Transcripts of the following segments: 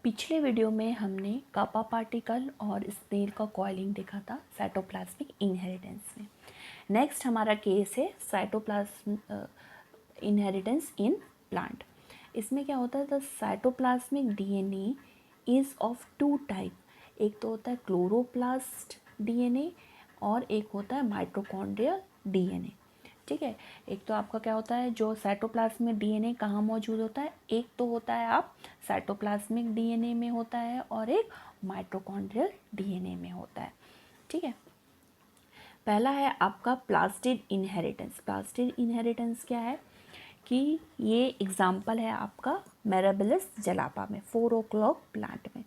पिछले वीडियो में हमने कापा पार्टिकल और स्नेल का कॉइलिंग देखा था साइटोप्लाज्मिक इनहेरिटेंस में। नेक्स्ट हमारा केस है साइटोप्लाज्म इनहेरिटेंस इन प्लांट। इसमें क्या होता है, the cytoplasmic DNA is of two type. एक तो होता है क्लोरोप्लास्ट डीएनए और एक होता है माइटोकॉन्ड्रियल डीएनए। ठीक है, एक तो आपका क्या होता है, जो साइटोप्लाज्मिक डीएनए कहाँ मौजूद होता है, एक तो होता है आप साइटोप्लाज्मिक डीएनए में होता है और एक माइटोकॉन्ड्रियल डीएनए में होता है। ठीक है, पहला है आपका प्लास्टिड इनहेरिटेंस। प्लास्टिड इनहेरिटेंस क्या है कि ये एग्जाम्पल है आपका मिराबिलिस जलापा में 4 o'clock प्लांट में।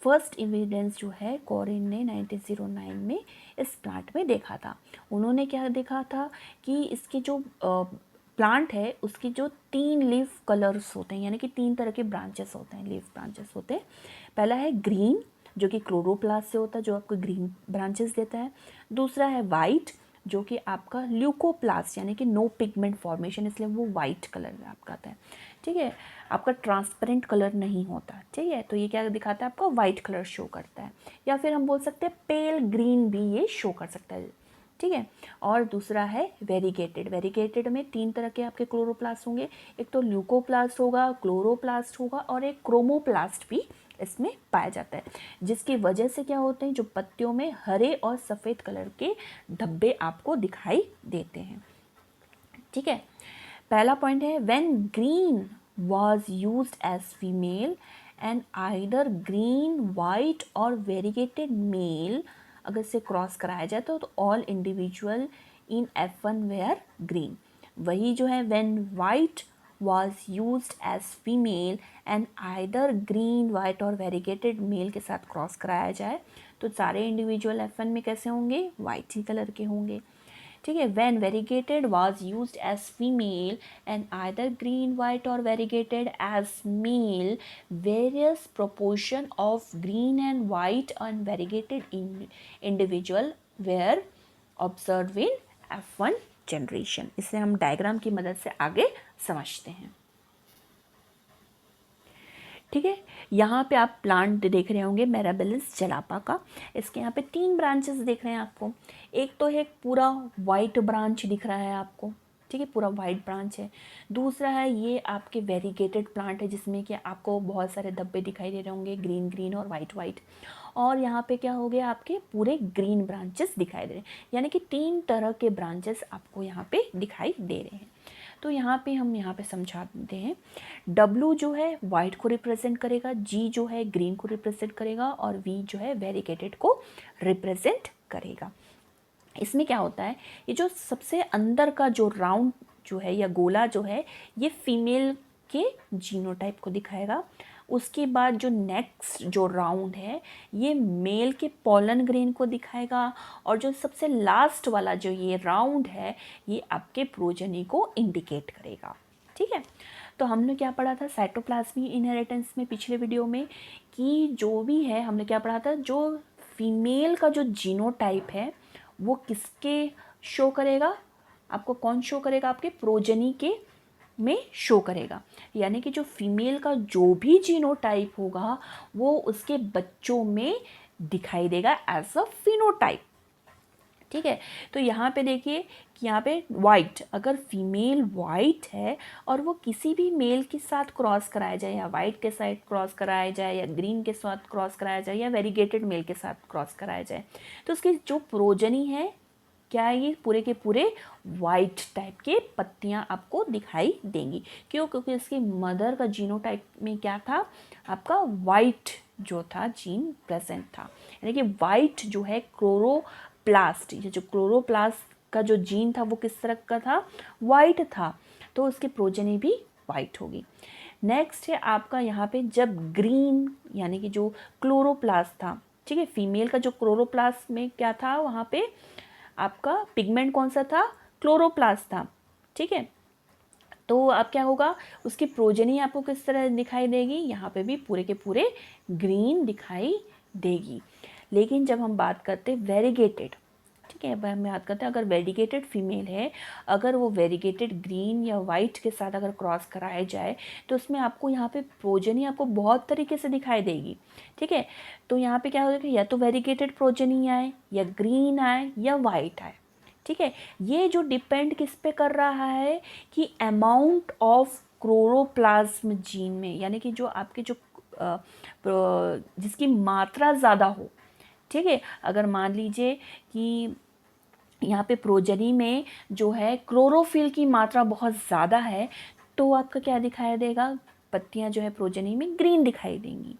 फर्स्ट एविडेंस जो है कॉरिन ने 1909 में इस प्लांट में देखा था। उन्होंने क्या देखा था कि इसके जो प्लांट है उसकी जो 3 लीफ कलर्स होते हैं, यानी कि 3 तरह के ब्रांचेस होते हैं, लीफ ब्रांचेस होते हैं। पहला है ग्रीन जो कि क्लोरोप्लास्ट से होता है, जो आपको ग्रीन ब्रांचेस देता है। दूसरा है वाइट जो कि आपका ल्यूकोप्लास्ट यानी कि नो पिगमेंट फॉर्मेशन, इसलिए वो वाइट कलर में आपका आता है। ठीक है, आपका ट्रांसपेरेंट कलर नहीं होता। ठीक है, तो ये क्या दिखाता है, आपको वाइट कलर शो करता है, या फिर हम बोल सकते हैं पेल ग्रीन भी ये शो कर सकता है। ठीक है, और दूसरा है वेरीगेटेड। वेरीगेटेड में 3 तरह के आपके क्लोरोप्लास्ट होंगे, एक तो ल्यूकोप्लास्ट होगा, क्लोरोप्लास्ट होगा और एक क्रोमोप्लास्ट भी इसमें पाया जाता है, जिसकी वजह से क्या होते हैं, जो पत्तियों में हरे और सफ़ेद कलर के धब्बे आपको दिखाई देते हैं। ठीक है, पहला पॉइंट है when green was used as female and either green, white और variegated male अगर से क्रॉस कराया जाए तो all individual in F1 were green। वही जो है when white was used as female and either green, white और variegated male के साथ क्रॉस कराया जाए तो सारे इंडिविजुअल F1 में कैसे होंगे, वाइट ही कलर के होंगे। ठीक है, when variegated was used as female and either green, white or variegated as male, various proportion of green and white and variegated individual were observed in F1 generation। इसे हम diagram की मदद से आगे समझते हैं। ठीक है, यहाँ पे आप प्लांट देख रहे होंगे मिराबिलिस जलापा का। इसके यहाँ पे 3 ब्रांचेस दिख रहे हैं आपको। एक तो है पूरा वाइट ब्रांच दिख रहा है आपको, ठीक है, पूरा वाइट ब्रांच है। दूसरा है ये आपके वेरीगेटेड प्लांट है जिसमें कि आपको बहुत सारे धब्बे दिखाई दे रहे होंगे, ग्रीन ग्रीन और वाइट वाइट। और यहाँ पे क्या हो गया, आपके पूरे ग्रीन ब्रांचेस दिखाई दे रहे हैं, यानी कि 3 तरह के ब्रांचेस आपको यहाँ पे दिखाई दे रहे हैं। तो यहाँ पे हम यहाँ पे समझा देते हैं, W जो है वाइट को रिप्रेजेंट करेगा, G जो है ग्रीन को रिप्रेजेंट करेगा और V जो है वेरीगेटेड को रिप्रेजेंट करेगा। इसमें क्या होता है, ये जो सबसे अंदर का जो राउंड जो है या गोला जो है ये फीमेल के जीनोटाइप को दिखाएगा। उसके बाद जो नेक्स्ट जो राउंड है ये मेल के पॉलन ग्रेन को दिखाएगा और जो सबसे लास्ट वाला जो ये राउंड है ये आपके प्रोजेनी को इंडिकेट करेगा। ठीक है, तो हमने क्या पढ़ा था साइटोप्लाज्मिक इनहेरिटेंस में पिछले वीडियो में कि जो भी है हमने क्या पढ़ा था, जो फीमेल का जो जीनोटाइप है वो किसके शो करेगा, आपको कौन शो करेगा, आपके प्रोजेनी के में शो करेगा। यानी कि जो फीमेल का जो भी जीनोटाइप होगा वो उसके बच्चों में दिखाई देगा एज अ फिनोटाइप। ठीक है, तो यहाँ पे देखिए कि यहाँ पे वाइट, अगर फीमेल वाइट है और वो किसी भी मेल के साथ क्रॉस कराया जाए, या वाइट के साथ क्रॉस कराया जाए या ग्रीन के साथ क्रॉस कराया जाए या वेरीगेटेड मेल के साथ क्रॉस कराया जाए, तो उसकी जो प्रोजनी है क्या है, ये पूरे के पूरे वाइट टाइप के पत्तियाँ आपको दिखाई देंगी। क्यों, क्योंकि इसकी मदर का जीनोटाइप में क्या था, आपका वाइट जो था जीन प्रेजेंट था। यानी कि वाइट जो है क्लोरोप्लास्ट, ये जो क्लोरोप्लास्ट का जो जीन था वो किस तरह का था, वाइट था, तो उसकी प्रोजेनी भी वाइट होगी। नेक्स्ट है आपका यहाँ पे जब ग्रीन यानी कि जो क्लोरोप्लास्ट था, ठीक है, फीमेल का जो क्लोरोप्लास्ट में क्या था, वहाँ पे आपका पिगमेंट कौन सा था, क्लोरोप्लास्ट था। ठीक है, तो अब क्या होगा, उसकी प्रोजेनी आपको किस तरह दिखाई देगी, यहाँ पे भी पूरे के पूरे ग्रीन दिखाई देगी। लेकिन जब हम बात करते वेरीगेटेड, ठीक ठीक है, अब हम याद करते हैं, अगर वेरिगेटेड फीमेल है, अगर वो वेरिगेटेड ग्रीन या वाइट के साथ अगर क्रॉस कराया जाए तो उसमें आपको यहाँ पे प्रोजेनी आपको बहुत तरीके से दिखाई देगी, ठीक है। तो यहाँ पे क्या होगा, या तो वेरिगेटेड प्रोजेनी आए, या ग्रीन आए, या वाइट आए, ठीक है। ये जो डिपेंड किस पे कर रहा है कि अमाउंट ऑफ क्लोरोप्लाज्म जीन में, यानी कि जो आपके जो जिसकी मात्रा ज़्यादा हो, ठीक है। अगर मान लीजिए कि यहाँ पे प्रोजेनी में जो है क्लोरोफिल की मात्रा बहुत ज़्यादा है, तो आपका क्या दिखाई देगा, पत्तियाँ जो है प्रोजेनी में ग्रीन दिखाई देंगी।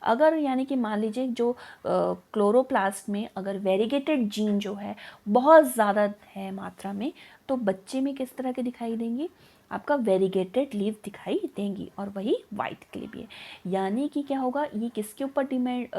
अगर यानी कि मान लीजिए जो क्लोरोप्लास्ट में अगर वेरिगेटेड जीन जो है बहुत ज़्यादा है मात्रा में, तो बच्चे में किस तरह के दिखाई देंगी, आपका वेरिगेटेड लीव दिखाई देंगी, और वही वाइट के लिए भी है। यानी कि क्या होगा, ये किसके ऊपर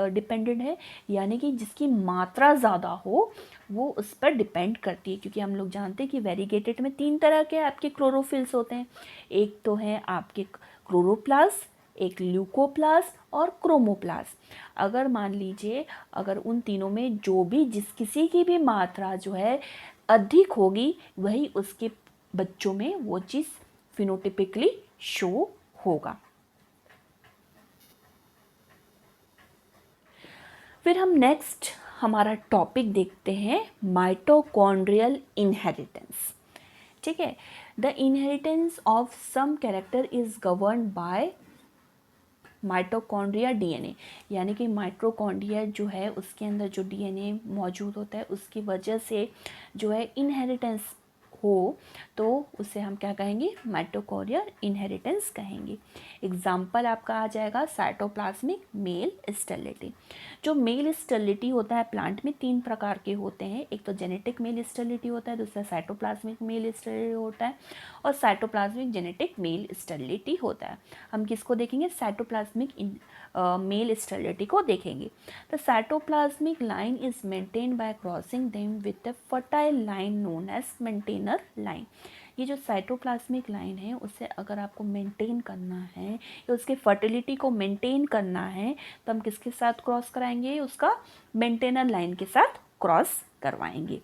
डिपेंडेंट है, यानी कि जिसकी मात्रा ज़्यादा हो वो उस पर डिपेंड करती है, क्योंकि हम लोग जानते हैं कि वेरिगेटेड में 3 तरह के आपके क्लोरोफिल्स होते हैं। एक तो है आपके क्लोरोप्लास्ट, एक ल्यूकोप्लास्ट और क्रोमोप्लास्ट। अगर मान लीजिए अगर उन तीनों में जो भी किसी की भी मात्रा जो है अधिक होगी, वही उसके बच्चों में वो चीज़ फिनोटिपिकली शो होगा। फिर हम नेक्स्ट हमारा टॉपिक देखते हैं माइटोकॉन्ड्रियल इनहेरिटेंस, ठीक है। The inheritance of some character is governed by mitochondria DNA, यानी कि माइटोकॉन्ड्रिया जो है उसके अंदर जो डीएनए मौजूद होता है उसकी वजह से जो है इनहेरिटेंस हो, तो उसे हम क्या कहेंगे, माइटोकॉन्ड्रियल इनहेरिटेंस कहेंगे। एग्जाम्पल आपका आ जाएगा साइटोप्लाज्मिक मेल स्टेरिलिटी। जो मेल स्टेरिलिटी होता है प्लांट में 3 प्रकार के होते हैं, एक तो जेनेटिक मेल स्टेरिलिटी होता है, दूसरा साइटोप्लाज्मिक मेल स्टेरिलिटी होता है, और साइटोप्लाज्मिक जेनेटिक मेल स्टेरिलिटी होता है। हम किसको देखेंगे, साइटोप्लाज्मिक मेल स्टेरिलिटी को देखेंगे। The cytoplasmic line is maintained by crossing them with the fertile line known as maintainer line. ये जो साइटोप्लाज्मिक लाइन है उसे अगर आपको मेंटेन करना है या उसके फर्टिलिटी को मेंटेन करना है, तो हम किसके साथ क्रॉस कराएंगे, उसका मेंटेनर लाइन के साथ क्रॉस करवाएंगे।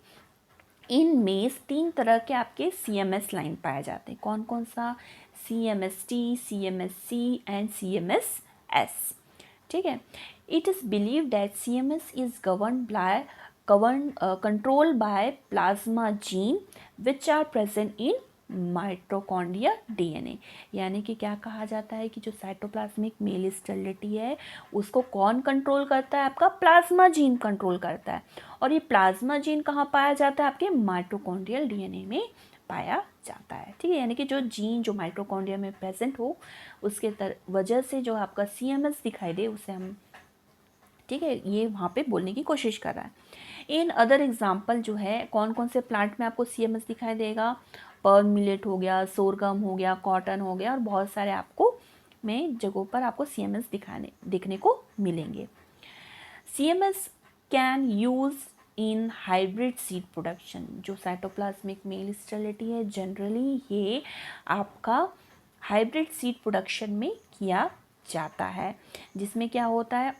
इनमें 3 तरह के आपके CMS लाइन पाए जाते हैं। कौन कौन सा, CMST, CMSC एंड CMSS, ठीक है। It is believe that CMS is controlled by plasma gene which are present in mitochondria DNA. यानी कि क्या कहा जाता है कि जो साइटोप्लाज्मिक मेल स्टेरिलिटी है उसको कौन कंट्रोल करता है, आपका प्लाज्मा जीन कंट्रोल करता है, और ये प्लाज्मा जीन कहाँ पाया जाता है, आपके माइटोकॉन्ड्रियल डीएनए में पाया जाता है, ठीक है। यानी कि जो जीन जो माइटोकॉन्ड्रिया में प्रेजेंट हो उसके वजह से जो आपका CMS दिखाई दे उसे हम, ठीक है, ये वहाँ पे बोलने की कोशिश कर रहा है। इन अदर एग्जाम्पल जो है कौन कौन से प्लांट में आपको CMS दिखाई देगा, पर्ल मिलेट हो गया, सोरगम हो गया, कॉटन हो गया, और बहुत सारे आपको में जगहों पर आपको CMS देखने को मिलेंगे। CMS can use in hybrid seed production. जो साइटोप्लाज्मिक मेल स्टेरिलिटी है जनरली ये आपका हाइब्रिड सीड प्रोडक्शन में किया जाता है, जिसमें क्या होता है,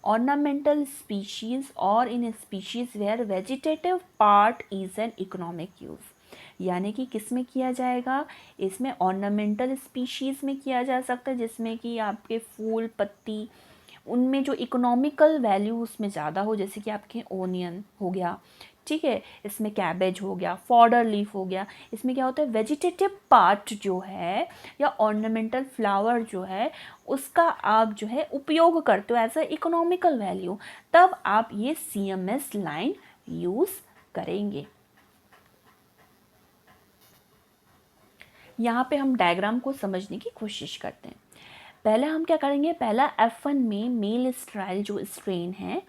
ornamental species or in species where vegetative part is an economic use। यानी कि किस में किया जाएगा, इसमें ऑर्नामेंटल स्पीशीज़ में किया जा सकता है, जिसमें कि आपके फूल पत्ती उनमें जो इकोनॉमिकल वैल्यू उसमें ज़्यादा हो, जैसे कि आपके ओनियन हो गया, ठीक है, इसमें कैबेज हो गया, फॉडर लीफ हो गया। इसमें क्या होता है, वेजिटेटिव पार्ट जो है या ऑर्नामेंटल फ्लावर जो है उसका आप जो है उपयोग करते हो एज अ इकोनॉमिकल वैल्यू, तब आप ये CMS लाइन यूज़ करेंगे। यहाँ पे हम डायग्राम को समझने की कोशिश करते हैं। पहले हम क्या करेंगे, पहला F1 में मेल स्ट्राइल जो स्ट्रेन है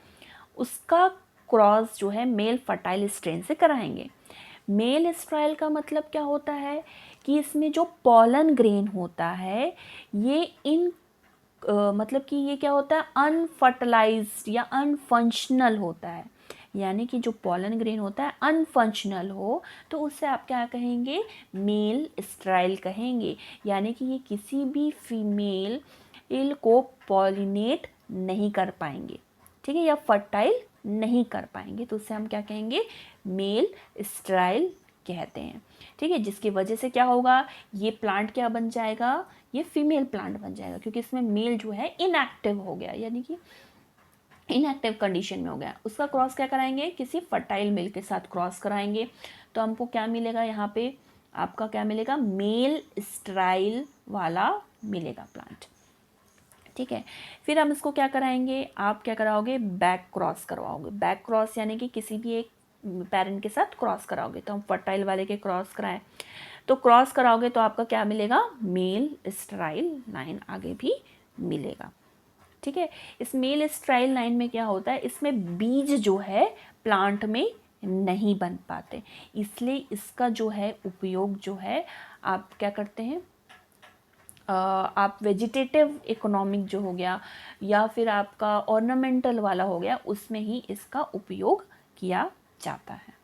उसका क्रॉस जो है मेल फर्टाइल स्ट्रेन से कराएंगे। मेल स्ट्राइल का मतलब क्या होता है कि इसमें जो पॉलन ग्रेन होता है ये मतलब कि ये क्या होता है, अनफर्टिलाइज्ड या अनफंक्शनल होता है। यानी कि जो पॉलन ग्रेन होता है अनफंक्शनल हो तो उससे आप क्या कहेंगे, मेल स्ट्राइल कहेंगे। यानी कि ये किसी भी फीमेल को पॉलिनेट नहीं कर पाएंगे, ठीक है, या फर्टाइल नहीं कर पाएंगे, तो उससे हम क्या कहेंगे, मेल स्टेराइल कहते हैं। ठीक है, जिसकी वजह से क्या होगा, ये प्लांट क्या बन जाएगा, ये फीमेल प्लांट बन जाएगा, क्योंकि इसमें मेल जो है इनएक्टिव हो गया, यानी कि इनएक्टिव कंडीशन में हो गया। उसका क्रॉस क्या कराएंगे, किसी फर्टाइल मेल के साथ क्रॉस कराएंगे, तो हमको क्या मिलेगा, यहाँ पे आपका क्या मिलेगा, मेल स्टेराइल वाला मिलेगा प्लांट। ठीक है, फिर हम इसको क्या कराएंगे, आप क्या कराओगे, बैक क्रॉस करवाओगे। बैक क्रॉस यानी कि किसी भी एक पेरेंट के साथ क्रॉस कराओगे। तो हम फर्टाइल वाले के क्रॉस कराएं, तो क्रॉस कराओगे तो आपका क्या मिलेगा, मेल स्टेराइल लाइन आगे भी मिलेगा। ठीक है, इस मेल स्टेराइल लाइन में क्या होता है, इसमें बीज जो है प्लांट में नहीं बन पाते, इसलिए इसका जो है उपयोग जो है आप क्या करते हैं, आप वेजिटेटिव इकोनॉमिक जो हो गया या फिर आपका ऑर्नामेंटल वाला हो गया, उसमें ही इसका उपयोग किया जाता है।